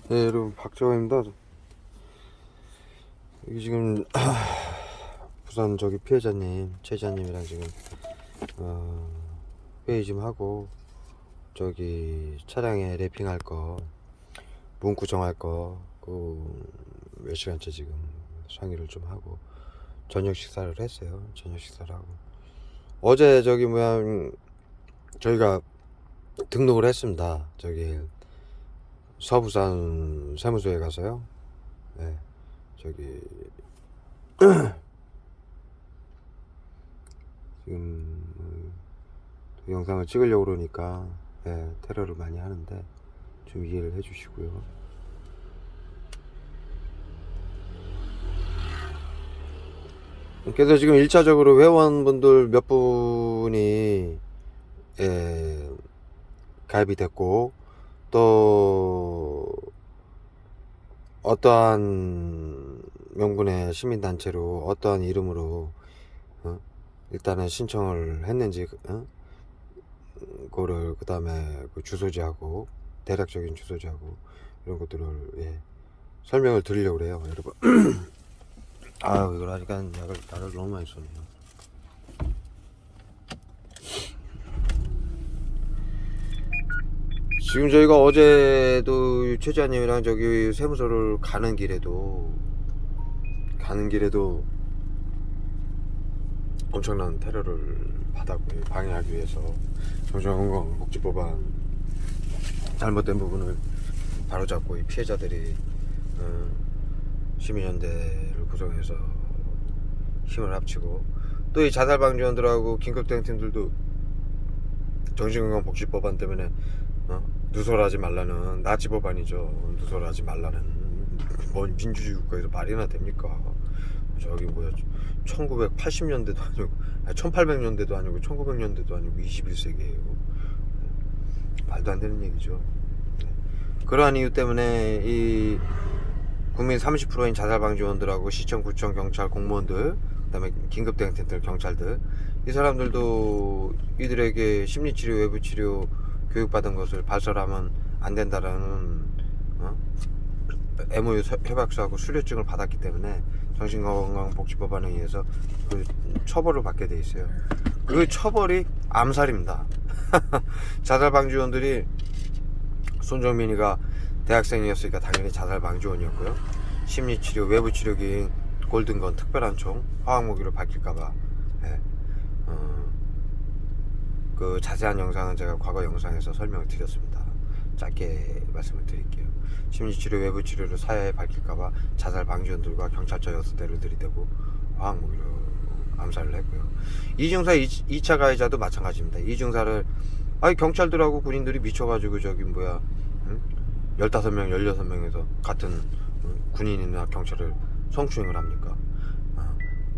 네, 여러분 박재호입니다. 여기 지금 부산 저기 피해자님, 최자님이랑 지금 회의 좀 하고 저기 차량에 랩핑할 거, 문구 정할 거, 몇 시간째 지금 상의를 좀 하고 저녁 식사를 했어요. 저녁 식사를 하고 어제 저기 저희가 등록을 했습니다. 저기 서부산 세무서에 가서요. 네, 저기 지금 영상을 찍으려고 그러니까 테러를 많이 하는데 좀 이해를 해 주시고요. 그래서 지금 1차적으로 회원분들 몇 분이 가입이 됐고, 또 어떠한 명분의 시민단체로 어떠한 이름으로 일단은 신청을 했는지 그거를 그 다음에 그 주소지하고 대략적인 주소지하고 이런 것들을 설명을 드리려고 그래요, 여러분. 아, 이걸 하니까 약을 너무 많이 썼네요. 지금 저희가 어제도 최지아님이랑 저기 세무서를 가는 길에도 엄청난 테러를 받았고요. 방해하기 위해서 정신건강복지법안 잘못된 부분을 바로잡고 이 피해자들이 시민연대를 구성해서 힘을 합치고, 또 이 자살방지원들하고 긴급대응팀들도 정신건강복지법안 때문에 누설하지 말라는 나치법안이죠. 누설하지 말라는, 뭔 민주주의 국가에서 말이나 됩니까? 저기 1980년대도 아니고 1800년대도 아니고 1900년대도 아니고 21세기에요. 말도 안 되는 얘기죠. 그러한 이유 때문에 이 국민 30%인 자살방지원들하고 시청, 구청, 경찰, 공무원들, 그다음에 긴급대응팀들, 경찰들, 이 사람들도 이들에게 심리치료, 외부치료 교육받은 것을 발설하면 안 된다라는 MOU 협약서하고 수료증을 받았기 때문에 정신건강복지법안에 의해서 그 처벌을 받게 돼 있어요. 그 처벌이 암살입니다. 자살방지원들이 손정민이가 대학생이었으니까 당연히 자살방지원이었고요. 심리치료, 외부치료기인 골든건, 특별한 총, 화학무기로 밝힐까봐 그 자세한 영상은 제가 과거 영상에서 설명을 드렸습니다. 짧게 말씀을 드릴게요. 심리치료, 외부치료를 사회에 밝힐까봐 자살방지원들과 경찰차 6대를 들이대고 화학무기로 암살을 했고요. 이중사 2차 가해자도 마찬가지입니다. 이중사를 경찰들하고 군인들이 미쳐가지고 15명, 16명에서 같은 군인이나 경찰을 성추행을 합니까?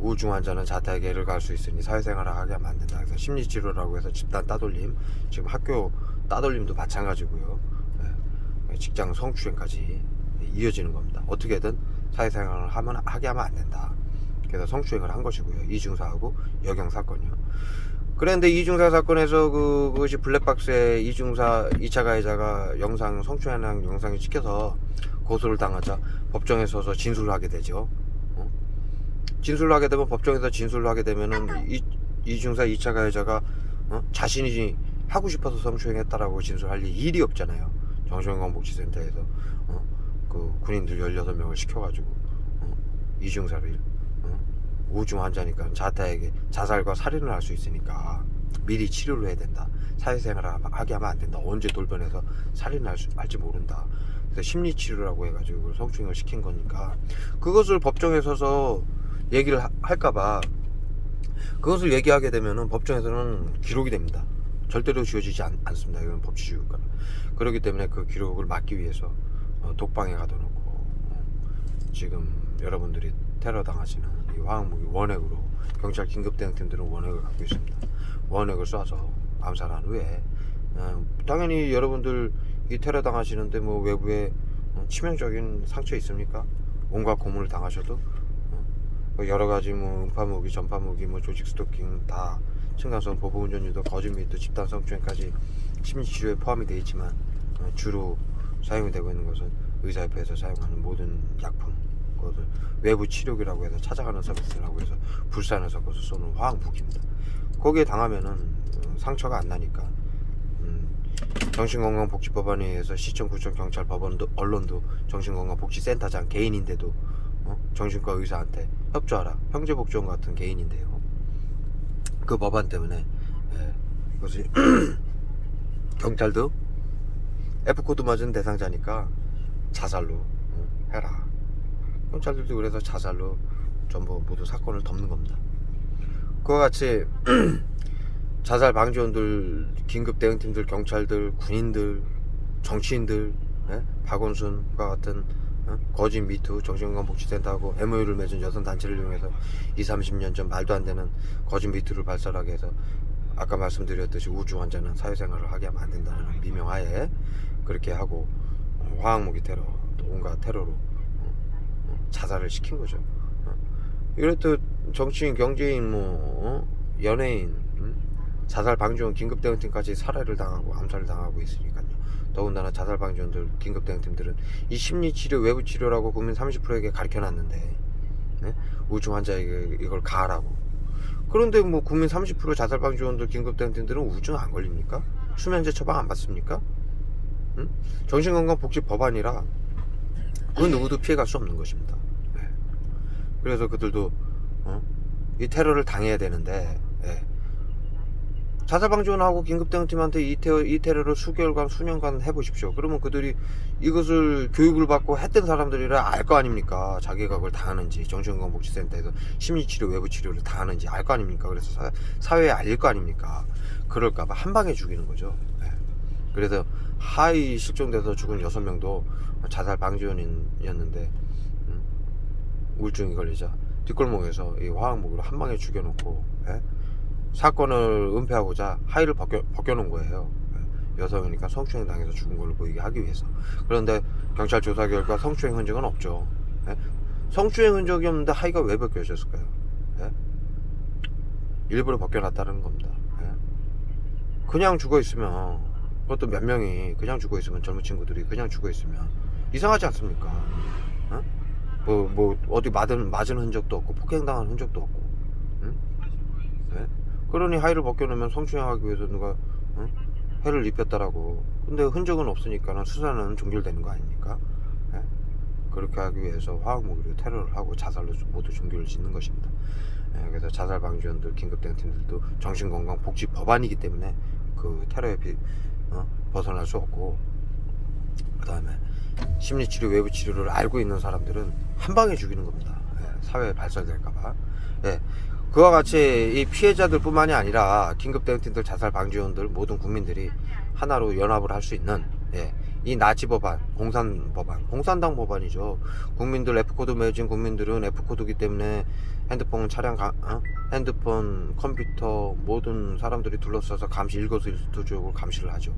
우울증 환자는 자택에 애를 갈 수 있으니 사회생활을 하게 하면 안 된다. 그래서 심리치료라고 해서 집단 따돌림, 지금 학교 따돌림도 마찬가지고요. 직장 성추행까지 이어지는 겁니다. 어떻게든 사회생활을 하게 하면 안 된다. 그래서 성추행을 한 것이고요. 이중사하고 여경 사건이요. 그런데 이중사 사건에서 그것이 블랙박스에 이중사 2차 가해자가 영상 성추행한 영상이 찍혀서 고소를 당하자 법정에 서서 진술을 하게 되죠. 진술을 하게 되면, 법정에서 진술을 하게 되면은 이중사 2차 가해자가 자신이 하고 싶어서 성추행했다라고 진술할 일이 없잖아요. 정신건강복지센터에서 그 군인들 16명을 시켜가지고 이중사를 우울증 환자니까 자타에게 자살과 살인을 할 수 있으니까 미리 치료를 해야 된다. 사회생활을 하게 하면 안 된다. 언제 돌변해서 살인을 할지 모른다. 그래서 심리치료라고 해가지고 성추행을 시킨 거니까 그것을 법정에 서서 얘기를 할까봐, 그것을 얘기하게 되면은 법정에서는 기록이 됩니다. 절대로 지워지지 않습니다. 이건 법치주의 국가. 그렇기 때문에 그 기록을 막기 위해서 독방에 가둬놓고 지금 여러분들이 테러 당하시는 이 화학무기 원액으로, 경찰 긴급대응팀들은 원액을 갖고 있습니다. 원액을 쏴서 암살한 후에 당연히 여러분들 이 테러 당하시는데 뭐 외부에 치명적인 상처 있습니까? 온갖 고문을 당하셔도 여러가지 음파무기, 전파무기, 조직 스토킹 다, 층간소음, 보복운전 유도, 거짓 및 또 집단 성추행까지 심리치료에 포함이 되어 있지만 주로 사용이 되고 있는 것은 의사협회에서 사용하는 모든 약품, 그것을 외부 치료기라고 해서 찾아가는 서비스라고 해서 불산을 섞어서 쏘는 화학 무기입니다. 거기에 당하면은 상처가 안 나니까 정신건강복지법안에 의해서 시청, 구청, 경찰, 법원도, 언론도 정신건강복지센터장 개인인데도 정신과 의사한테 협조하라, 형제복지원 같은 개인인데요, 그 법안 때문에 그것이 경찰도 F코드 맞은 대상자니까 자살로 해라. 경찰들도 그래서 자살로 전부 모두 사건을 덮는 겁니다. 그와 같이 자살 방지원들, 긴급 대응팀들, 경찰들, 군인들, 정치인들, 박원순과 같은 거짓 미투 정신건강복지센터하고 MOU를 맺은 여성 단체를 이용해서 20-30년 전 말도 안 되는 거짓 미투를 발설하게 해서 아까 말씀드렸듯이 우주 환자는 사회생활을 하게 하면 안 된다는 미명하에 그렇게 하고 화학무기 테러, 또 온갖 테러로 자살을 시킨 거죠. 이렇듯 정치인, 경제인, 연예인, 자살 방지원 긴급 대응팀까지 살해를 당하고 암살을 당하고 있으니까요. 더군다나 자살 방지원들, 긴급 대응팀들은 이 심리 치료, 외부 치료라고 국민 30%에게 가르쳐 놨는데 우주 환자에게 이걸 가하라고. 그런데 뭐 국민 30% 자살 방지원들, 긴급 대응팀들은 우주는 안 걸립니까? 수면제 처방 안 받습니까? 정신건강복지 법안이라 그 누구도 피해갈 수 없는 것입니다. 그래서 그들도 이 테러를 당해야 되는데 자살방지원하고 긴급대응팀한테 이 테러를 수개월간 수년간 해보십시오. 그러면 그들이 이것을 교육을 받고 했던 사람들이라 알 거 아닙니까? 자기가 그걸 당하는지, 정신건강복지센터에서 심리치료, 외부치료를 당하는지 알 거 아닙니까? 그래서 사회에 알릴 거 아닙니까? 그럴까봐 한 방에 죽이는 거죠. 그래서 하이 실종돼서 죽은 6명도 자살방지원이었는데 우울증이 걸리자 뒷골목에서 이 화학무기로 한 방에 죽여놓고 사건을 은폐하고자 하의를 벗겨놓은 거예요. 여성이니까 성추행 당해서 죽은 걸로 보이게 하기 위해서. 그런데 경찰 조사 결과 성추행 흔적은 없죠. 성추행 흔적이 없는데 하의가 왜 벗겨졌을까요? 일부러 벗겨놨다는 겁니다. 그냥 죽어있으면, 그것도 몇 명이 그냥 죽어있으면, 젊은 친구들이 그냥 죽어있으면 이상하지 않습니까? 어디 맞은 흔적도 없고 폭행당한 흔적도 없고, 그러니 하의를 벗겨놓으면 성추행하기 위해서 누가 해를 입혔다라고. 근데 흔적은 없으니까는 수사는 종결되는 거 아닙니까? 그렇게 하기 위해서 화학무기로 테러를 하고 자살로 모두 종결을 짓는 것입니다. 그래서 자살방지원들, 긴급대응팀들도 정신건강복지 법안이기 때문에 그 테러에 벗어날 수 없고, 그 다음에 심리치료, 외부치료를 알고 있는 사람들은 한 방에 죽이는 겁니다. 사회에 발설될까봐. 그와 같이 이 피해자들 뿐만이 아니라 긴급대응팀들, 자살방지원들, 모든 국민들이 하나로 연합을 할 수 있는 이 나치 법안, 공산당 법안이죠. 국민들, F코드 맺은 국민들은 F코드이기 때문에 핸드폰, 핸드폰, 컴퓨터 모든 사람들이 둘러싸서 감시, 일거수일투족으로 감시를 하죠.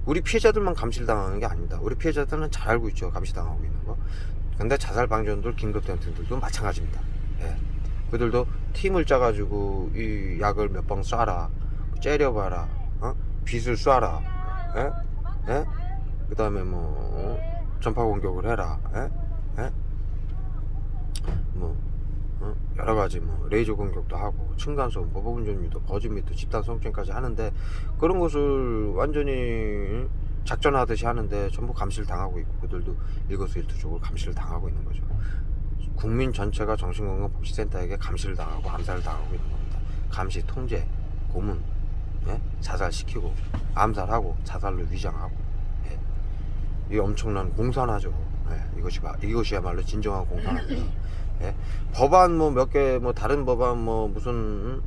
우리 피해자들만 감시를 당하는 게 아닙니다. 우리 피해자들은 잘 알고 있죠, 감시당하고 있는 거. 근데 자살방지원들, 긴급대응팀들도 마찬가지입니다. 그들도 팀을 짜가지고 이 약을 몇 방 쏴라, 째려봐라, 빛을 쏴라, 그 다음에 전파 공격을 해라, 여러가지 레이저 공격도 하고 층간소음, 보복운전 유도, 거짓 미투, 집단 성추행까지 하는데, 그런 것을 완전히 작전하듯이 하는데 전부 감시를 당하고 있고, 그들도 일거수일투족으로 감시를 당하고 있는 거죠. 국민 전체가 정신건강복지센터에게 감시를 당하고 암살을 당하고 있는 겁니다. 감시, 통제, 고문, 자살시키고 암살하고 자살로 위장하고, 이 엄청난 공산화죠. 이것이야말로 진정한 공산화입니다. 법안 몇 개, 다른 법안 무슨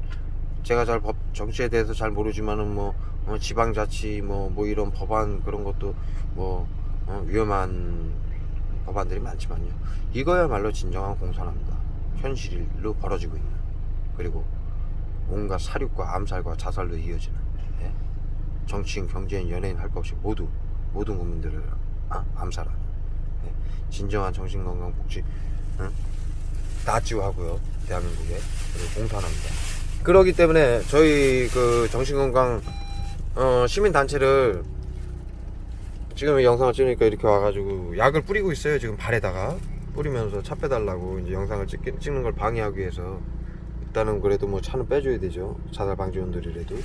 제가 잘 법 정치에 대해서 잘 모르지만은 지방자치 이런 법안, 그런 것도 위험한 법안들이 많지만요, 이거야말로 진정한 공산화입니다. 현실로 벌어지고 있는, 그리고 온갖 사륙과 암살과 자살로 이어지는, 정치인, 경제인, 연예인 할 것 없이 모든 국민들을 암살하는, 진정한 정신건강복지 나치화하고요, 대한민국에. 그리고 공산화입니다. 그렇기 때문에 저희 그 정신건강 시민단체를 지금 이 영상을 찍으니까 이렇게 와가지고 약을 뿌리고 있어요. 지금 발에다가 뿌리면서 차 빼달라고 이제 영상을 찍는 걸 방해하기 위해서. 일단은 그래도 뭐 차는 빼줘야 되죠. 자살 방지원들이라도.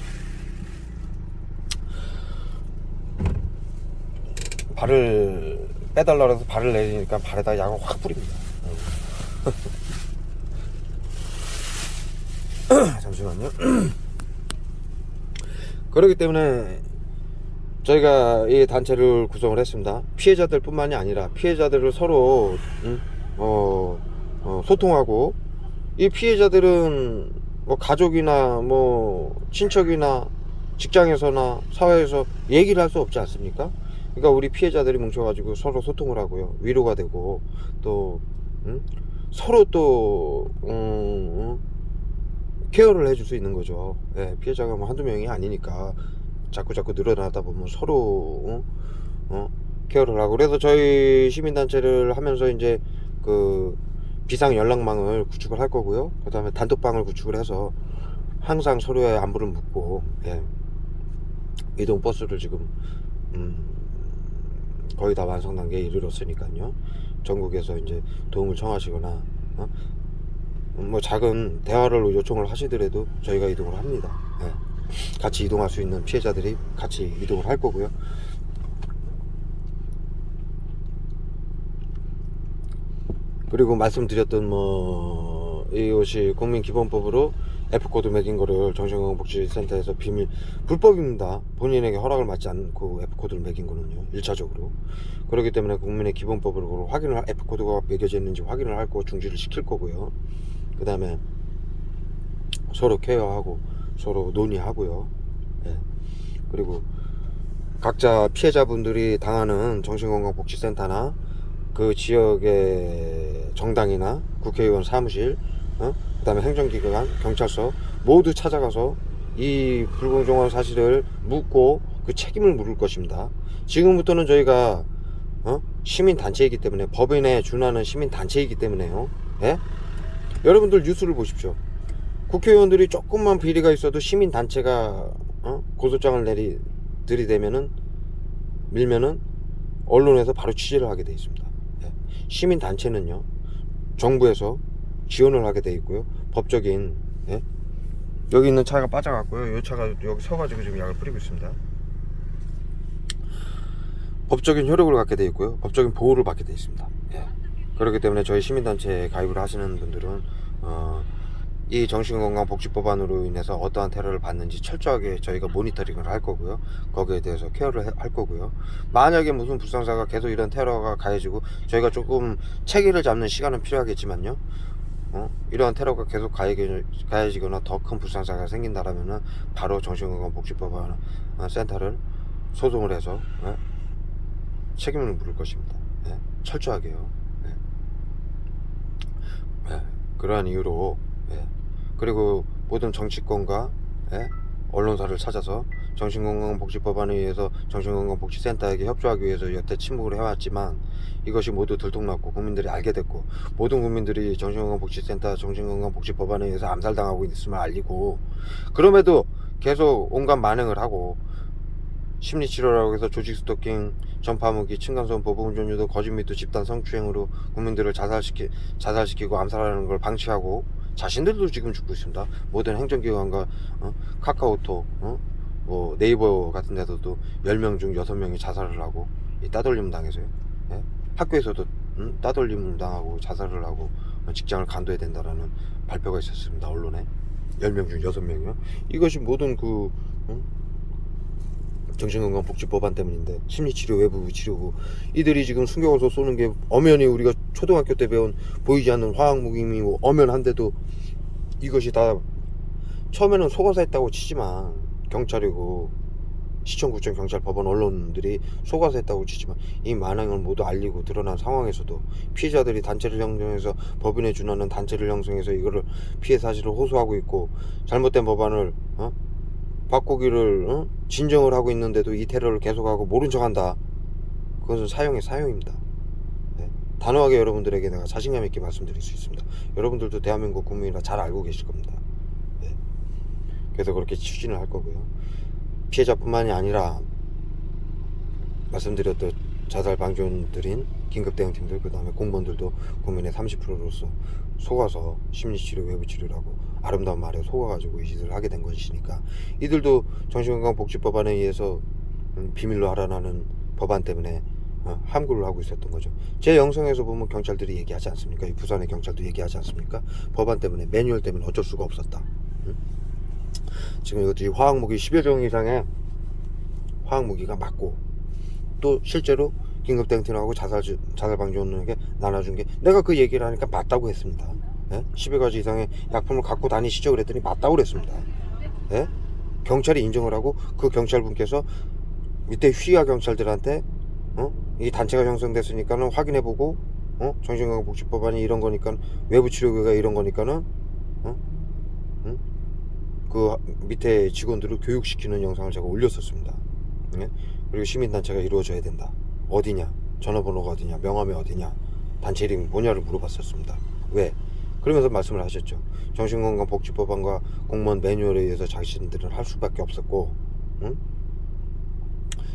발을 빼달라고 해서 발을 내리니까 발에다 약을 확 뿌립니다. 잠시만요. 그렇기 때문에 저희가 이 단체를 구성을 했습니다. 피해자들 뿐만이 아니라 피해자들을 서로 소통하고, 이 피해자들은 뭐 가족이나 뭐 친척이나 직장에서나 사회에서 얘기를 할 수 없지 않습니까? 그러니까 우리 피해자들이 뭉쳐가지고 서로 소통을 하고요, 위로가 되고, 또 서로 또 케어를 해줄 수 있는 거죠. 예, 피해자가 뭐 한두 명이 아니니까 자꾸 늘어나다 보면 서로 케어를 하고. 그래서 저희 시민단체를 하면서 이제 그 비상 연락망을 구축을 할 거고요. 그 다음에 단톡방을 구축을 해서 항상 서로의 안부를 묻고, 예, 이동 버스를 지금 거의 다 완성 단계에 이르렀으니까요. 전국에서 이제 도움을 청하시거나 뭐 작은 대화를 요청을 하시더라도 저희가 이동을 합니다. 예. 같이 이동할 수 있는 피해자들이 같이 이동을 할 거고요. 그리고 말씀드렸던 뭐 이것이 국민기본법으로 F코드 매긴 거를 정신건강복지센터에서 불법입니다. 본인에게 허락을 받지 않고 F코드를 매긴 거는요, 1차적으로. 그렇기 때문에 국민의 기본법으로 F코드가 매겨져 있는지 확인을 할 거고 중지를 시킬 거고요. 그 다음에 서로 케어하고 서로 논의하고요. 예. 그리고 각자 피해자분들이 당하는 정신건강복지센터나 그 지역의 정당이나 국회의원 사무실, 그 다음에 행정기관, 경찰서 모두 찾아가서 이 불공정한 사실을 묻고 그 책임을 물을 것입니다. 지금부터는 저희가 시민단체이기 때문에, 법인에 준하는 시민단체이기 때문에요. 예? 여러분들 뉴스를 보십시오. 국회의원들이 조금만 비리가 있어도 시민단체가 고소장을 들이대면은, 밀면은 언론에서 바로 취재를 하게 되어 있습니다. 예. 시민단체는요, 정부에서 지원을 하게 되어 있고요. 법적인, 예? 여기 있는 차가 빠져갖고요, 이 차가 여기 서가지고 지금 약을 뿌리고 있습니다. 법적인 효력을 갖게 되어 있고요, 법적인 보호를 받게 되어 있습니다. 예. 그렇기 때문에 저희 시민단체에 가입을 하시는 분들은 이 정신건강복지법안으로 인해서 어떠한 테러를 받는지 철저하게 저희가 모니터링을 할 거고요. 거기에 대해서 케어를 할 거고요. 만약에 무슨 불상사가 계속 이런 테러가 가해지고, 저희가 조금 체계를 잡는 시간은 필요하겠지만요, 이러한 테러가 계속 가해지거나 더 큰 불상사가 생긴다라면은 바로 정신건강복지법안 센터를 소송을 해서 책임을 물을 것입니다. 예, 철저하게요. 예. 예, 그러한 이유로, 예. 그리고 모든 정치권과, 예, 언론사를 찾아서 정신건강복지법안에 의해서 정신건강복지센터에게 협조하기 위해서 여태 침묵을 해왔지만, 이것이 모두 들통났고 국민들이 알게 됐고, 모든 국민들이 정신건강복지센터 정신건강복지법안에 의해서 암살당하고 있음을 알리고, 그럼에도 계속 온갖 만행을 하고, 심리치료라고 해서 조직 스토킹, 전파무기, 층간소음, 보복운전 유도, 거짓 미투, 집단 성추행으로 국민들을 자살시키고 암살하는 걸 방치하고, 자신들도 지금 죽고 있습니다. 모든 행정기관과 카카오톡, 뭐 네이버 같은 데서도 10명 중 6명이 자살을 하고 따돌림 당해서요. 예? 학교에서도 따돌림을 당하고 자살을 하고 직장을 간둬야 된다라는 발표가 있었습니다. 언론에 10명 중 6명이요. 이것이 모든 그 정신건강복지법안 때문인데, 심리치료, 외부 치료고, 이들이 지금 숨겨서 쏘는 게 엄연히 우리가 초등학교 때 배운 보이지 않는 화학무기이고 엄연한데도, 이것이 다 처음에는 속아서 했다고 치지만, 경찰이고 시청, 구청, 경찰, 법원, 언론들이 속아서 했다고 치지만, 이 만행을 모두 알리고 드러난 상황에서도 피해자들이 단체를 형성해서, 법인에 준하는 단체를 형성해서 이거를 피해 사실을 호소하고 있고, 잘못된 법안을 바꾸기를 진정을 하고 있는데도 이 테러를 계속하고 모른 척한다. 그것은 사형입니다. 네. 단호하게 여러분들에게 내가 자신감 있게 말씀드릴 수 있습니다. 여러분들도 대한민국 국민이라 잘 알고 계실 겁니다. 네. 그래서 그렇게 추진을 할 거고요. 피해자뿐만이 아니라 말씀드렸던 자살 방지원들인 긴급대응팀들, 그 다음에 공무원들도 국민의 30%로서 속아서 심리치료, 외부치료라고 아름다운 말에 속아가지고 이 짓을 하게 된 것이니까 이들도 정신건강복지법안에 의해서 비밀로 하라는 법안 때문에 함구를 하고 있었던 거죠. 제 영상에서 보면 경찰들이 얘기하지 않습니까? 이 부산의 경찰도 얘기하지 않습니까? 법안 때문에, 매뉴얼 때문에 어쩔 수가 없었다. 지금 이것들이 화학무기 10여 종 이상의 화학무기가 맞고, 또 실제로 긴급대응팀하고 자살방지원에게 나눠준 게, 내가 그 얘기를 하니까 맞다고 했습니다. 10여 가지 이상의 약품을 갖고 다니시죠? 그랬더니 맞다고 그랬습니다. 경찰이 인정을 하고, 그 경찰분께서 밑에 휘하 경찰들한테 이 단체가 형성됐으니까는 확인해보고, 정신건강복지법안이 이런 거니까, 외부치료가 이런 거니까는 그 밑에 직원들을 교육시키는 영상을 제가 올렸었습니다. 그리고 시민단체가 이루어져야 된다. 어디냐, 전화번호가 어디냐, 명함이 어디냐, 단체 이름이 뭐냐를 물어봤었습니다. 왜? 그러면서 말씀을 하셨죠. 정신건강복지법안과 공무원 매뉴얼에 의해서 자신들은 할 수밖에 없었고,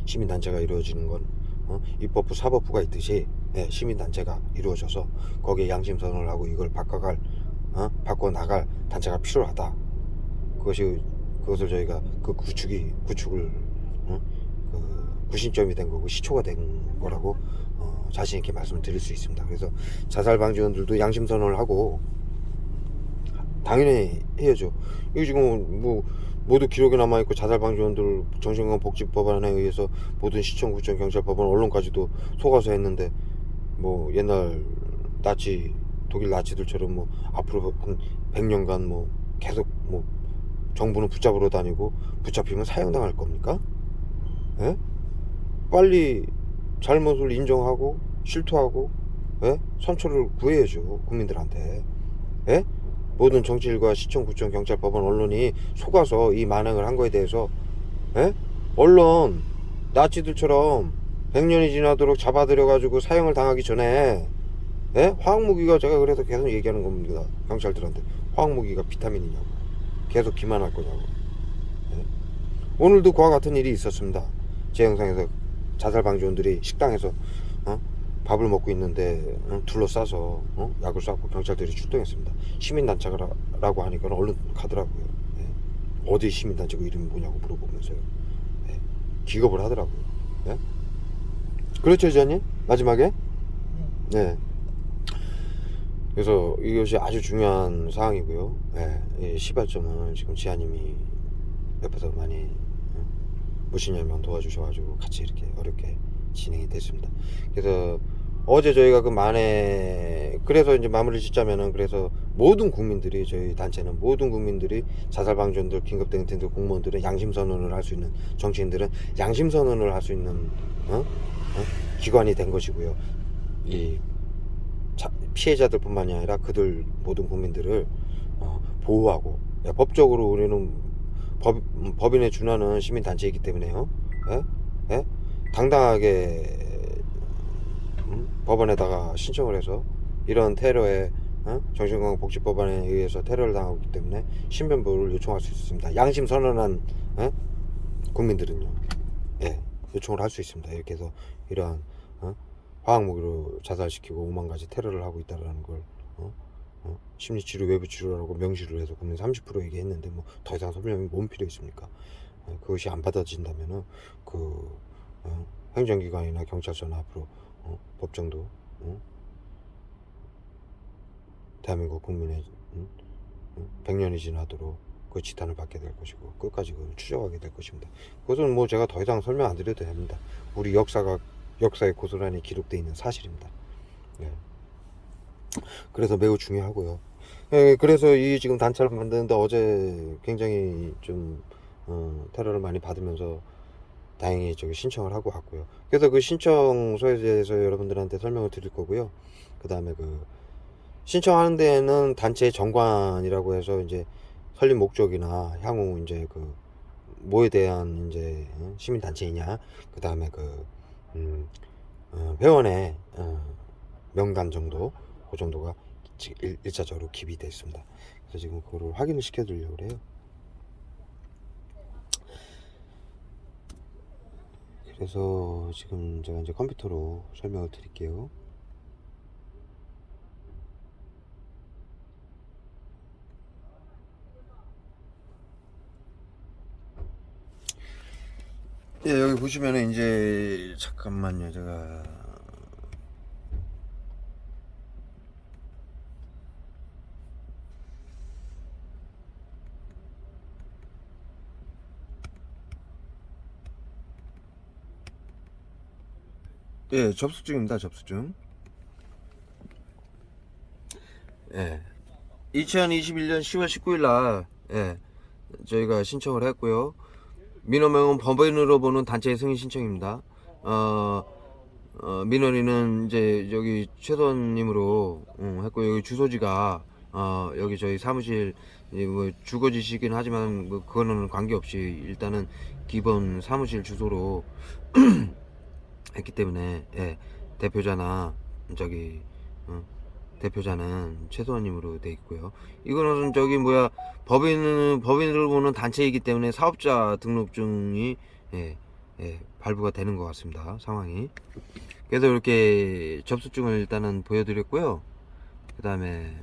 시민단체가 이루어지는 건 입법부 사법부가 있듯이 시민단체가 이루어져서 거기에 양심선언을 하고 이걸 바꿔나갈 단체가 필요하다. 그것을 저희가 그 구축을 그 구심점이 된 거고 시초가 된 거라고 자신 있게 말씀을 드릴 수 있습니다. 그래서 자살방지원들도 양심선언을 하고 당연히 해야죠. 이거 지금 뭐 모두 기록에 남아있고, 자살방지원들 정신건강복지법안에 의해서 모든 시청, 구청, 경찰, 법원, 언론까지도 속아서 했는데, 뭐 옛날 독일 나치들처럼 뭐 앞으로 한 100년간 뭐 계속 뭐 정부는 붙잡으러 다니고, 붙잡히면 사형당할 겁니까? 빨리 잘못을 인정하고 실토하고 선처를 구해야죠, 국민들한테. 모든 정치일과 시청, 구청, 경찰, 법원, 언론이 속아서 이 만행을 한 거에 대해서 언론 나치들처럼 100년이 지나도록 잡아들여가지고 사형을 당하기 전에 화학무기가, 제가 그래서 계속 얘기하는 겁니다, 경찰들한테. 화학무기가 비타민이냐고, 계속 기만할 거냐고. 오늘도 그와 같은 일이 있었습니다. 제 영상에서 자살방지원들이 식당에서 밥을 먹고 있는데 둘러싸서 약을 쐈고 경찰들이 출동했습니다. 시민단체라고 하니까 얼른 가더라고요. 어디 시민단체고 이름이 뭐냐고 물어보면서요. 기겁을 하더라고요. 그렇죠, 지자님? 마지막에? 네. 그래서 이것이 아주 중요한 사항이고요. 이 시발점은 지금 지아님이 옆에서 많이 무신열명 도와주셔가지고 같이 이렇게 어렵게 진행이 됐습니다. 그래서 어제 저희가 그래서 이제 마무리를 짓자면은, 그래서 모든 국민들이, 저희 단체는 모든 국민들이 자살방지원들, 긴급대응팀들, 공무원들은 양심선언을 할 수 있는, 정치인들은 양심선언을 할 수 있는 기관이 된 것이고요. 이 피해자들뿐만이 아니라 그들 모든 국민들을 보호하고, 법적으로 우리는 법인에 준하는 시민단체이기 때문에요. 당당하게 법원에다가 신청을 해서 이런 테러에 정신건강복지법안에 의해서 테러를 당하고 있기 때문에 신변보호를 요청할 수 있습니다. 양심 선언한 국민들은요, 요청을 할 수 있습니다. 이렇게 해서 이러한 화학무기로 자살시키고 5만 가지 테러를 하고 있다는 걸 심리치료, 외부치료라고 명시를 해서 국민 30%에게 했는데, 뭐 더 이상 설명이 뭔 필요 있습니까? 그것이 안 받아진다면은 행정기관이나 경찰서나 앞으로 법정도 대한민국 국민의 100년이 지나도록 그 지탄을 받게 될 것이고, 끝까지 그걸 추적하게 될 것입니다. 그것은 뭐 제가 더 이상 설명 안 드려도 됩니다. 우리 역사에 고스란히 기록되어 있는 사실입니다. 그래서 매우 중요하고요. 그래서 이 지금 단체를 만드는데 어제 굉장히 좀 테러를 많이 받으면서 다행히 저기 신청을 하고 왔고요. 그래서 그 신청서에 대해서 여러분들한테 설명을 드릴 거고요. 그 다음에 그 신청하는 데는 단체 정관이라고 해서 이제 설립 목적이나 향후 이제 그 뭐에 대한 이제 시민 단체이냐, 그 다음에 그 회원의 명단 정도, 그 정도가 일차적으로 기비되어 있습니다. 그래서 지금 그거를 확인을 시켜드리려고 그래요. 그래서 지금 제가 이제 컴퓨터로 설명을 드릴게요. 예, 여기 보시면은 이제 잠깐만요. 제가 예, 접수증입니다. 접수증. 예. 2021년 10월 19일 날 예, 저희가 신청을 했고요. 민원명은 법인으로 보는 단체 승인 신청입니다. 민원인은 이제 여기 최선님으로 했고, 여기 주소지가 여기 저희 사무실 뭐 주거지시긴 하지만 뭐 그거는 관계없이 일단은 기본 사무실 주소로 했기 때문에 예, 대표자나 저기 대표자는 최소한님으로 돼 있고요. 이거는 저기 뭐야 법인으로 보는 단체이기 때문에 사업자 등록증이 예, 발부가 되는 것 같습니다. 상황이. 그래서 이렇게 접수증을 일단은 보여드렸고요. 그 다음에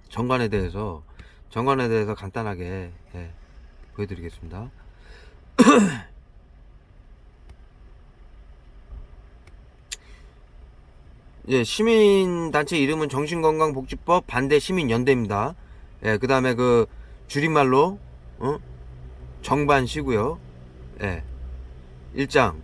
정관에 대해서 간단하게 예, 보여드리겠습니다. 예, 시민단체 이름은 정신건강복지법 반대 시민연대입니다. 예, 그 다음에 그 줄임말로 정반시고요. 예, 1장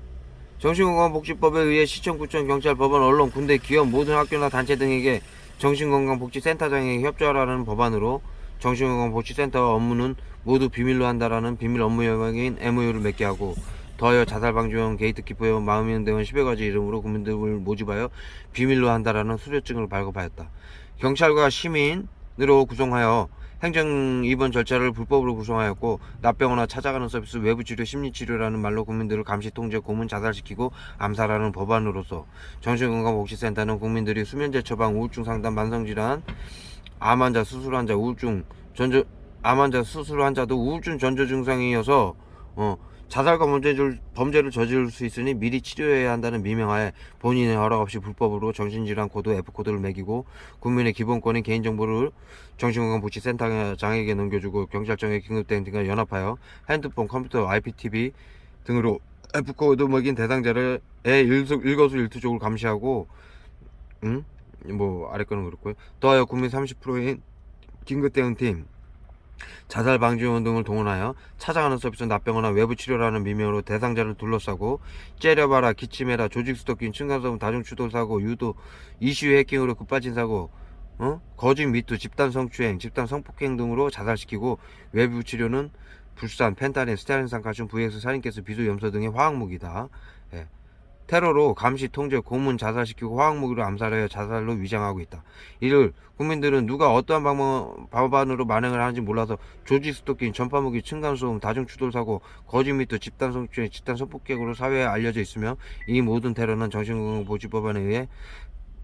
정신건강복지법에 의해 시청, 구청, 경찰, 법원, 언론, 군대, 기업, 모든 학교나 단체 등에게 정신건강복지센터장에게 협조하라는 법안으로 정신건강복지센터 업무는 모두 비밀로 한다라는 비밀 업무 영역인 MOU를 맺게 하고, 더하여 자살방지원, 게이트키퍼원, 마음연대원 10여 가지 이름으로 국민들을 모집하여 비밀로 한다라는 수료증을 발급하였다. 경찰과 시민으로 구성하여 행정 입원 절차를 불법으로 구성하였고, 납병원이나 찾아가는 서비스, 외부치료, 심리치료라는 말로 국민들을 감시, 통제, 고문, 자살시키고 암살하는 법안으로서 정신건강복지센터는 국민들이 수면제 처방, 우울증 상담, 만성질환, 암 환자, 수술 환자, 우울증 전조, 암 환자, 수술 환자도 우울증 전조 증상이어서 자살과 범죄를 저지를 수 있으니 미리 치료해야 한다는 미명하에 본인의 허락 없이 불법으로 정신질환 코드 F코드를 매기고 국민의 기본권인 개인정보를 정신건강복지센터장에게 넘겨주고 경찰청에 긴급대응 등과 연합하여 핸드폰, 컴퓨터, IPTV 등으로 F코드 먹인 대상자를 일거수일투족을 감시하고 뭐 아래 거는 그렇고요. 더하여 국민 30%인 긴급대응팀, 자살방지원 등을 동원하여 찾아가는 서비스, 납병원이나 외부치료라는 미명으로 대상자를 둘러싸고 째려봐라, 기침해라, 조직스토킹, 층간소음, 다중추돌사고, 유도, 이슈 해킹으로 급발진 사고, 거짓 미투, 집단 성추행, 집단 성폭행 등으로 자살시키고, 외부치료는 불산, 펜타닌, 스타린산, 칼슘, VX, 살인가스, 비소, 염소 등의 화학무기다. 예. 테러로 감시, 통제, 고문, 자살시키고 화학무기로 암살하여 자살로 위장하고 있다. 이를 국민들은 누가 어떠한 방법으로 만행을 하는지 몰라서 조지 스토킹, 전파무기, 층간소음, 다중추돌사고, 거짓 미투, 집단 성추행, 집단 성폭행으로 사회에 알려져 있으며, 이 모든 테러는 정신건강보지법안에 의해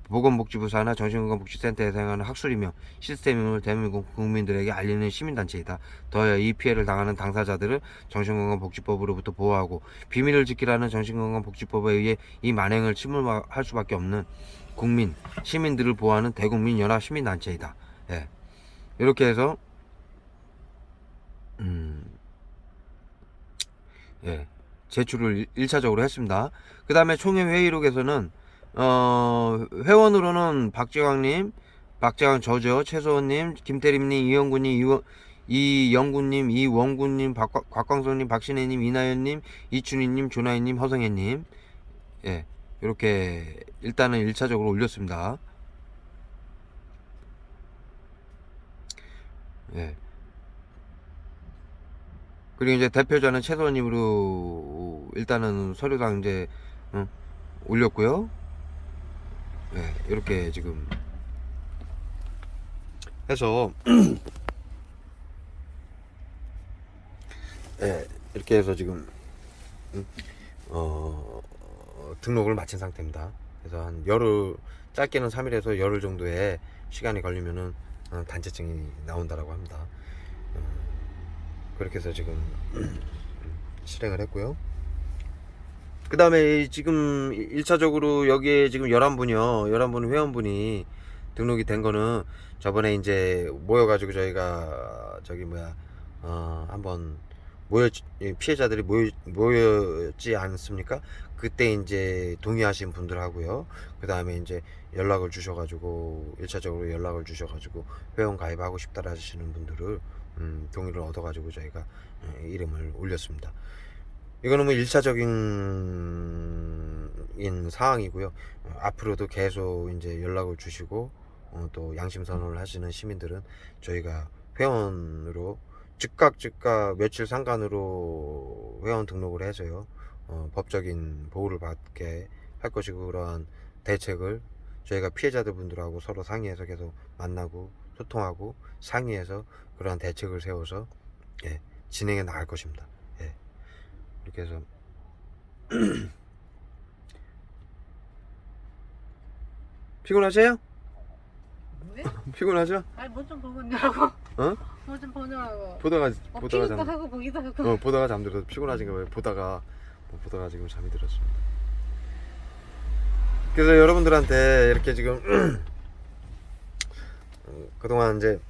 보건복지부 산하 정신건강복지센터에 사용하는 학술이며 시스템임을 대한민국 국민들에게 알리는 시민단체이다. 더하여 이 피해를 당하는 당사자들을 정신건강복지법으로부터 보호하고 비밀을 지키라는 정신건강복지법에 의해 이 만행을 침몰할 수밖에 없는 국민, 시민들을 보호하는 대국민 연합 시민단체이다. 예. 이렇게 해서 예, 제출을 1차적으로 했습니다. 그 다음에 총회 회의록에서는 회원으로는 박지광님, 박지광 저저, 최소원님, 김태림님, 이영구님, 이영구님, 이원구님, 곽광선님, 박신혜님, 이나연님, 이춘희님, 조나희님, 허성혜님, 예, 이렇게 일단은 1차적으로 올렸습니다. 예. 그리고 이제 대표자는 최소원님으로 일단은 서류상 이제 올렸고요. 네, 이렇게 지금 해서 네, 이렇게 해서 지금 등록을 마친 상태입니다. 그래서 한 열흘, 짧게는 3일에서 열흘 정도의 시간이 걸리면은 단체증이 나온다라고 합니다. 그렇게 해서 지금 실행을 했고요. 그 다음에 지금 1차적으로 여기에 지금 11분이요. 11분 회원분이 등록이 된 거는 저번에 이제 모여가지고 저희가 저기 뭐야, 한번 피해자들이 모였지 않습니까? 그때 이제 동의하신 분들하고요. 그 다음에 이제 연락을 주셔가지고 1차적으로 연락을 주셔가지고 회원 가입하고 싶다 하시는 분들을 동의를 얻어가지고 저희가 이름을 올렸습니다. 이거는 뭐 1차적인 사항이고요. 앞으로도 계속 이제 연락을 주시고 또 양심 선언을 하시는 시민들은 저희가 회원으로 즉각 며칠 상간으로 회원 등록을 해서요. 법적인 보호를 받게 할 것이고, 그러한 대책을 저희가 피해자들 분들하고 서로 상의해서 계속 만나고 소통하고 상의해서 그러한 대책을 세워서 진행해 나갈 것입니다. 이렇게 해서 피곤하세요? 왜? 피곤하죠? 아니 뭐 좀 보고 있냐고. 어? 뭐 좀 보냐고. 보다가 피기도 잠 하고 보기도 하고. 보다가 잠들어서 피곤하신가 봐요. 보다가 지금 잠이 들었습니다. 그래서 여러분들한테 이렇게 지금 그동안 이제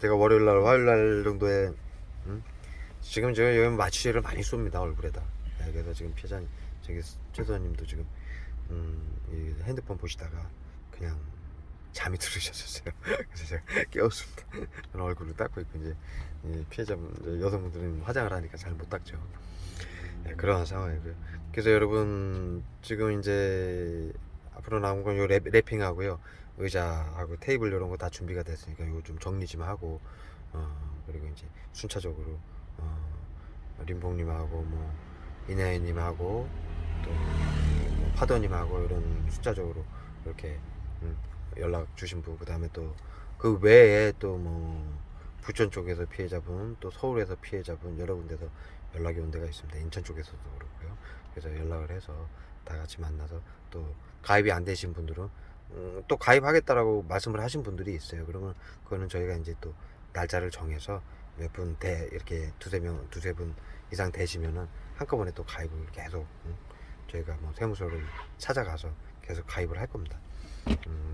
제가 월요일날 화요일날 정도에 지금 제가 여기 마취제를 많이 쏩니다, 얼굴에다. 그래서 지금 피해자님, 저기 최소한님도 지금 이 핸드폰 보시다가 그냥 잠이 들으셨었어요. 그래서 제가 깨웠습니다. 저는 얼굴을 닦고 있고, 이제 피해자분 여성분들은 화장을 하니까 잘 못 닦죠. 그런 상황이고요. 그래서 여러분 지금 이제 앞으로 나온 건 요 랩핑하고요, 의자하고 테이블 이런 거 다 준비가 됐으니까 이거 좀 정리 좀 하고, 그리고 이제 순차적으로 림봉님하고 뭐 이나연님하고 또 파더님하고 이런 숫자적으로 이렇게 연락 주신 분, 그 다음에 또 그 외에 또 뭐 부천 쪽에서 피해자분, 또 서울에서 피해자분 여러 군데서 연락이 온 데가 있습니다. 인천 쪽에서도 그렇고요. 그래서 연락을 해서 다 같이 만나서, 또 가입이 안 되신 분들은 또 가입하겠다라고 말씀을 하신 분들이 있어요. 그러면 그거는 저희가 이제 또 날짜를 정해서 몇 분 이렇게 두세 분 이상 되시면은 한꺼번에 또 가입을 계속 저희가 뭐 세무서를 찾아가서 계속 가입을 할 겁니다.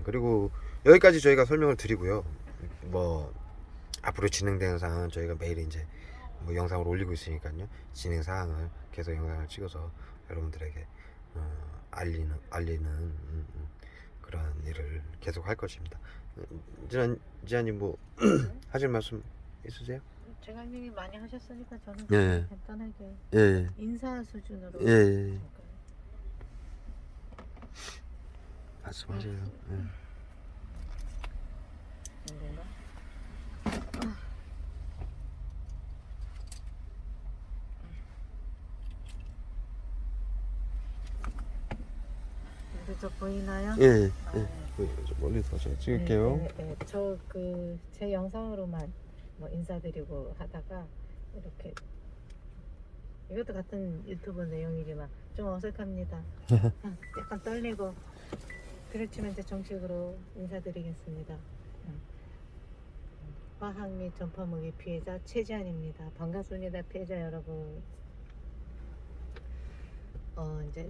그리고 여기까지 저희가 설명을 드리고요. 뭐 앞으로 진행되는 사항은 저희가 매일 이제 뭐 영상을 올리고 있으니까요. 진행 사항을 계속 영상을 찍어서 여러분들에게 알리는 그런 일을 계속 할 것입니다. 지아님 뭐 하실 말씀 있으세요? 재강님이 많이 하셨으니까 저는 예. 간단하게 예. 인사 수준으로. 예. 말씀하세요. 뭔가? 근데 저 보이나요? 예. 아, 멀리서 제가 찍을게요. 네. 저 그 제 영상으로만 뭐 인사드리고 하다가 이렇게, 이것도 같은 유튜브 내용이지만 좀 어색합니다. 약간 떨리고. 그렇지만 이제 정식으로 인사드리겠습니다. 화학 및 전파무기 피해자 최지안입니다. 반갑습니다, 피해자 여러분. 이제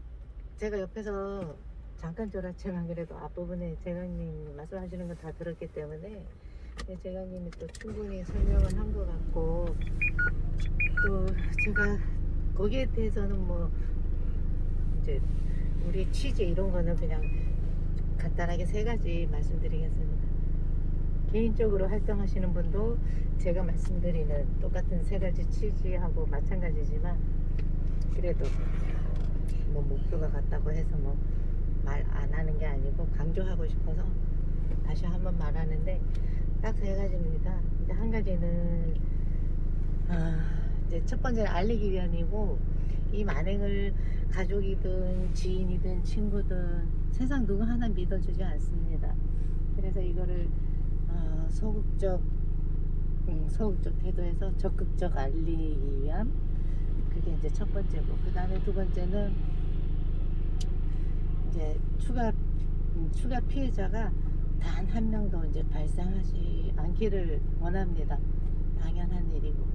제가 옆에서 잠깐 졸았지만 그래도 앞부분에 재강님 말씀하시는 건 다 들었기 때문에 재강님이 또 충분히 설명을 한 것 같고, 또 제가 거기에 대해서는 뭐 이제 우리 취재 이런 거는 그냥 간단하게 3가지 말씀드리겠습니다. 개인적으로 활동하시는 분도 제가 말씀드리는 똑같은 3가지 취지하고 마찬가지지만, 그래도 뭐 목표가 같다고 해서 뭐 말 안 하는 게 아니고 강조하고 싶어서 다시 한번 말하는데, 딱 3가지입니다. 이제 한 가지는 이제 첫 번째는 알리기 위함이고, 이 만행을 가족이든 지인이든 친구든 세상 누구 하나 믿어주지 않습니다. 그래서 이거를 소극적 태도에서 적극적 알리기 위함, 그게 이제 첫 번째고, 그 다음에 두 번째는 이제 추가 피해자가 단 한 명도 이제 발생하지 않기를 원합니다. 당연한 일이고.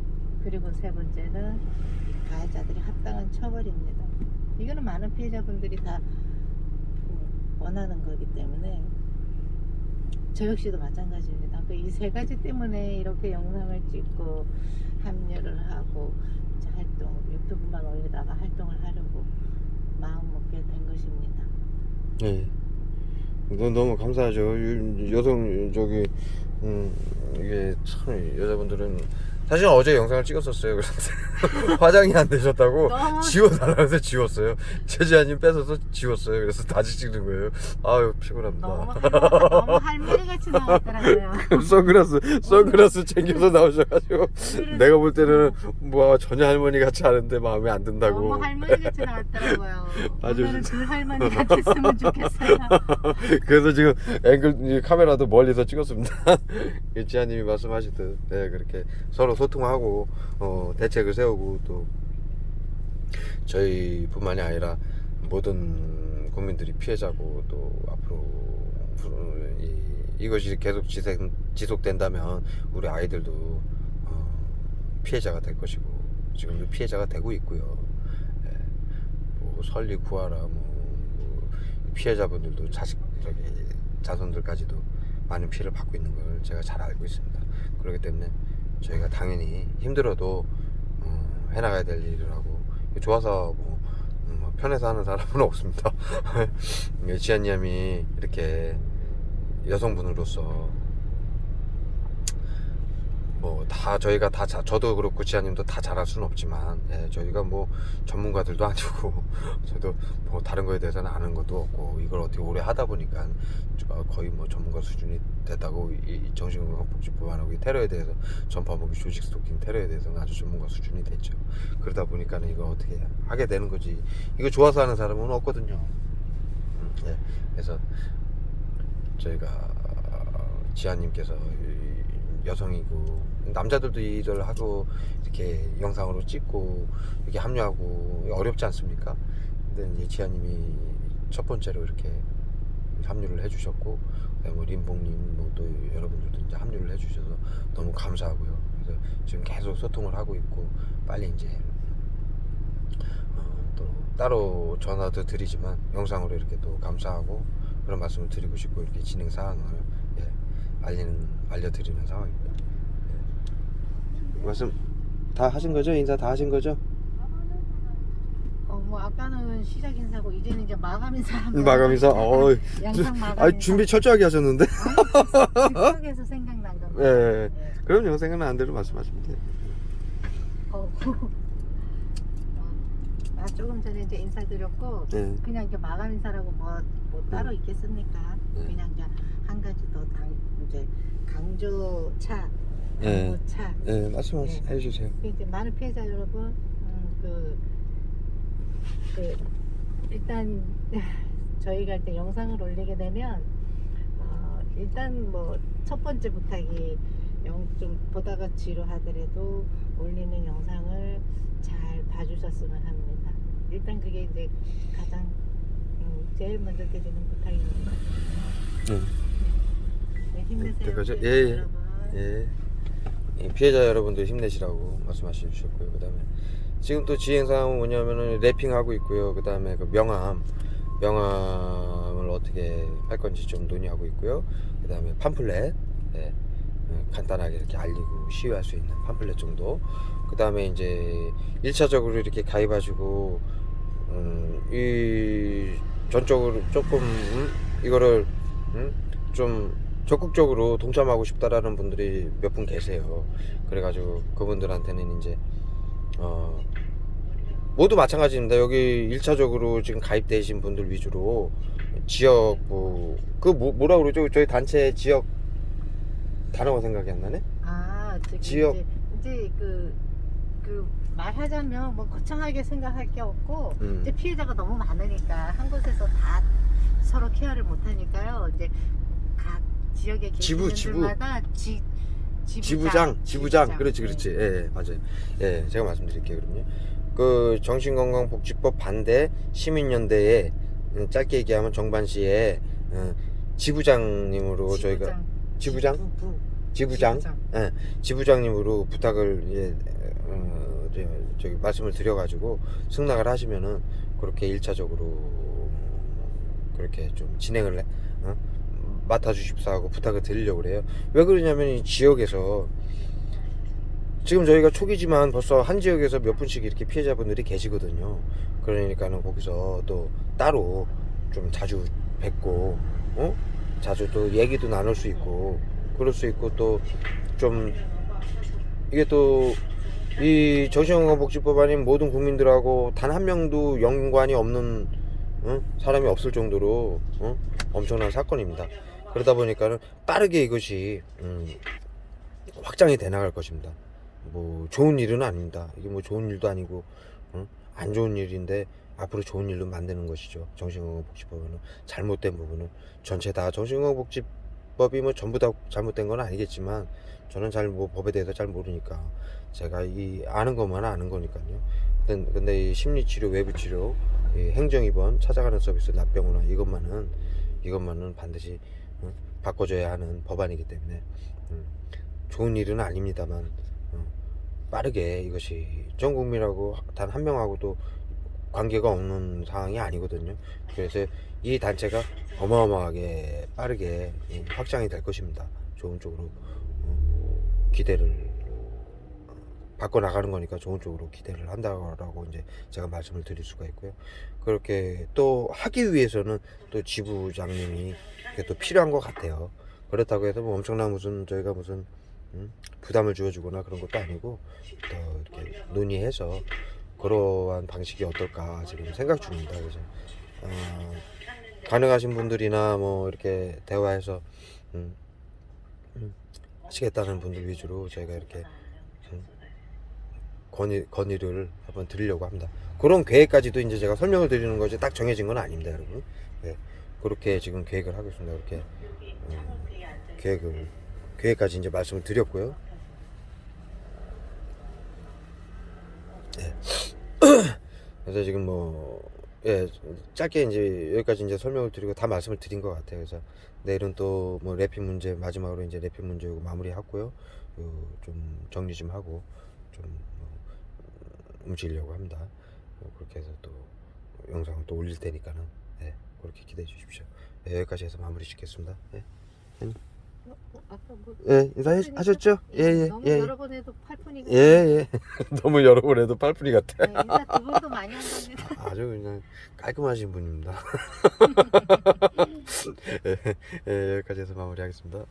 그리고 세 번째는 가해자들이 합당한 처벌입니다. 이거는 많은 피해자분들이 다 원하는 거기 때문에 저 역시도 마찬가지입니다. 그 이 세 가지 때문에 이렇게 영상을 찍고 합류를 하고 이제 활동 유튜브만 올리다가 활동을 하려고 마음 먹게 된 것입니다. 예. 너무 감사하죠. 여성 저기 이게 참 여자분들은 사실 어제 영상을 찍었었어요. 그래서 화장이 안 되셨다고 너무- 지워달라고 해서 지웠어요. 최지아님 뺏어서 지웠어요. 그래서 다시 찍는 거예요. 아유 피곤합니다. 너무 할머니 같이 나왔더라고요. 선글라스 챙겨서 나오셔가지고 내가 볼 때는 뭐 전혀 할머니 같지 않은데 마음에 안 든다고. 너무 할머니 같이 나왔더라고요. 아주 오늘은 그 할머니 같았으면 좋겠어요. 그래서 지금 앵글 카메라도 멀리서 찍었습니다. 지아님이 말씀하시듯 네, 그렇게 서로 소통하고 대책을 세우고 또 저희뿐만이 아니라 모든 국민들이 피해자고 또 앞으로 이것이 계속 지속된다면 우리 아이들도 피해자가 될 것이고 지금도 피해자가 되고 있고요. 예, 뭐 설리 구하라 뭐 피해자분들도 자손들까지도 많은 피해를 받고 있는 걸 제가 잘 알고 있습니다. 그렇기 때문에 저희가 당연히 힘들어도 해나가야 될 일을 하고 좋아서 뭐 편해서 하는 사람은 없습니다. 지아님이 이렇게 여성분으로서 뭐 다 저희가 다 저도 그렇고 지아님도 다 잘할 수는 없지만 예, 저희가 뭐 전문가들도 아니고 저도 뭐 다른 거에 대해서는 아는 것도 없고 이걸 어떻게 오래 하다 보니까 거의 뭐 전문가 수준이 됐다고 이 정신건강복지법안하고 이 테러에 대해서 전파범위 조직 스토킹 테러에 대해서는 아주 전문가 수준이 됐죠. 그러다 보니까는 이거 어떻게 하게 되는 거지. 이거 좋아서 하는 사람은 없거든요. 예, 그래서 저희가 지아님께서 여성이고 남자들도 일을 하고 이렇게 영상으로 찍고 이렇게 합류하고 어렵지 않습니까? 근데 이제 지아님이 첫 번째로 이렇게 합류를 해주셨고 그다음에 림봉님 뭐 또 여러분들도 이제 합류를 해주셔서 너무 감사하고요. 그래서 지금 계속 소통을 하고 있고 빨리 이제 또 따로 전화도 드리지만 영상으로 이렇게 또 감사하고 그런 말씀을 드리고 싶고 이렇게 진행 사항을 알려드리는 상황입니다. 네. 말씀 다 하신 거죠? 인사 다 하신 거죠? 뭐 아까는 시작 인사고 이제는 이제 마감 인사. 마감 인사. 영상 마감 인사. 준비 철저하게 하셨는데. 즉석에서 생각난 겁니다. 예. 그럼요. 생각나는 대로 말씀하시면 돼요. 조금 전에 이제 인사드렸고 네. 그냥 이제 마감 인사라고 뭐 따로 있겠습니까? 네. 그냥 이제 한 가지 더 이제 강조차, 네. 강조차. 네, 말씀해 주세요. 이제 많은 피해자 여러분, 일단 저희가 이제 영상을 올리게 되면 일단 뭐 첫 번째 부탁이 좀 보다가 지루하더라도 올리는 영상을 잘 봐주셨으면 합니다. 일단 그게 이제 가장 제일 먼저 드리는 부탁입니다. 네, 힘내세요. 그죠? 피해자 예. 여러분. 예. 피해자 여러분들 힘내시라고 말씀하셔 주셨고요. 그다음에 지금 또 진행사항은 뭐냐면은 랩핑하고 있고요. 그다음에 그 명함을 어떻게 할 건지 좀 논의하고 있고요. 그다음에 팜플렛, 예, 간단하게 이렇게 알리고 시위할 수 있는 팜플렛 정도. 그다음에 이제 1차적으로 이렇게 가입하시고 이 전적으로 조금 이거를 좀 적극적으로 동참하고 싶다라는 분들이 몇 분 계세요. 그래가지고 그분들한테는 이제 모두 마찬가지입니다. 여기 1차적으로 지금 가입되신 분들 위주로 지역 뭐라 그러죠? 저희 단체 지역 단어가 생각이 안 나네? 저기 지역. 이제 그 말하자면 뭐 거창하게 생각할 게 없고 이제 피해자가 너무 많으니까 한 곳에서 다 서로 케어를 못 하니까요. 이제 각 지역에 계시는 분들마다 지부장. 그렇지. 예, 맞아요. 예, 제가 말씀드릴게요. 그럼요. 그 정신건강복지법 반대 시민연대에 짧게 얘기하면 정반시에 지부장님으로 저희가 지부장? 예, 지부장님으로 부탁을 저기 말씀을 드려가지고 승낙을 하시면은 그렇게 1차적으로 그렇게 좀 진행을 맡아주십사 하고 부탁을 드리려고 그래요. 왜 그러냐면 이 지역에서 지금 저희가 초기지만 벌써 한 지역에서 몇 분씩 이렇게 피해자분들이 계시거든요. 그러니까는 거기서 또 따로 좀 자주 뵙고 자주 또 얘기도 나눌 수 있고 그럴 수 있고 또 좀 이게 또 이 정신건강복지법 아닌 모든 국민들하고 단 한 명도 연관이 없는 사람이 없을 정도로 엄청난 사건입니다. 그러다 보니까는 빠르게 이것이 확장이 돼 나갈 것입니다. 뭐 좋은 일은 아닙니다. 이게 뭐 좋은 일도 아니고 안 좋은 일인데 앞으로 좋은 일로 만드는 것이죠. 정신건강복지법은 잘못된 부분은 전체 다 정신건강복지법이 뭐 전부 다 잘못된 건 아니겠지만 저는 잘 뭐 법에 대해서 잘 모르니까 제가 이 아는 것만 아는 거니까요. 근데 이 심리치료, 외부치료, 이 행정입원, 찾아가는 서비스, 납병원화 이것만은 반드시 바꿔줘야 하는 법안이기 때문에 좋은 일은 아닙니다만 빠르게 이것이 전 국민하고 단 한 명하고도 관계가 없는 상황이 아니거든요. 그래서 이 단체가 어마어마하게 빠르게 확장이 될 것입니다. 좋은 쪽으로 기대를 바꿔나가는 거니까 좋은 쪽으로 기대를 한다고 이제 제가 말씀을 드릴 수가 있고요. 그렇게 또 하기 위해서는 또 지부장님이 또 필요한 것 같아요. 그렇다고 해서 뭐 엄청난 무슨 저희가 무슨 부담을 주어주거나 그런 것도 아니고 더 이렇게 논의해서 그러한 방식이 어떨까 지금 생각 중입니다. 그래서 가능하신 분들이나 뭐 이렇게 대화해서 하시겠다는 분들 위주로 저희가 이렇게 건의를 한번 드리려고 합니다. 그런 계획까지도 이제 제가 설명을 드리는 거지 딱 정해진 건 아닙니다, 여러분. 네, 그렇게 지금 계획을 하고 있습니다. 그렇게 계획까지 이제 말씀을 드렸고요. 네. 그래서 지금 짧게 이제 여기까지 이제 설명을 드리고 다 말씀을 드린 것 같아요. 그래서 내일은 또 뭐 랩핑 문제 마지막으로 이제 랩핑 문제 마무리하고요. 좀 정리 좀 하고 좀 움직이려고 합니다. 그렇게 해서 또 영상을 또 올릴 테니까는 그렇게 기대해 주십시오. 여기까지 해서 마무리 짓겠습니다. 아까 뭐 인사하셨죠? 너무 여러 번 해도 팔푼이가 너무 여러 번 해도 팔푼이 같아. 인사 두 번도 많이 한 겁니다. 아주 그냥 깔끔하신 분입니다. 여기까지 해서 마무리하겠습니다.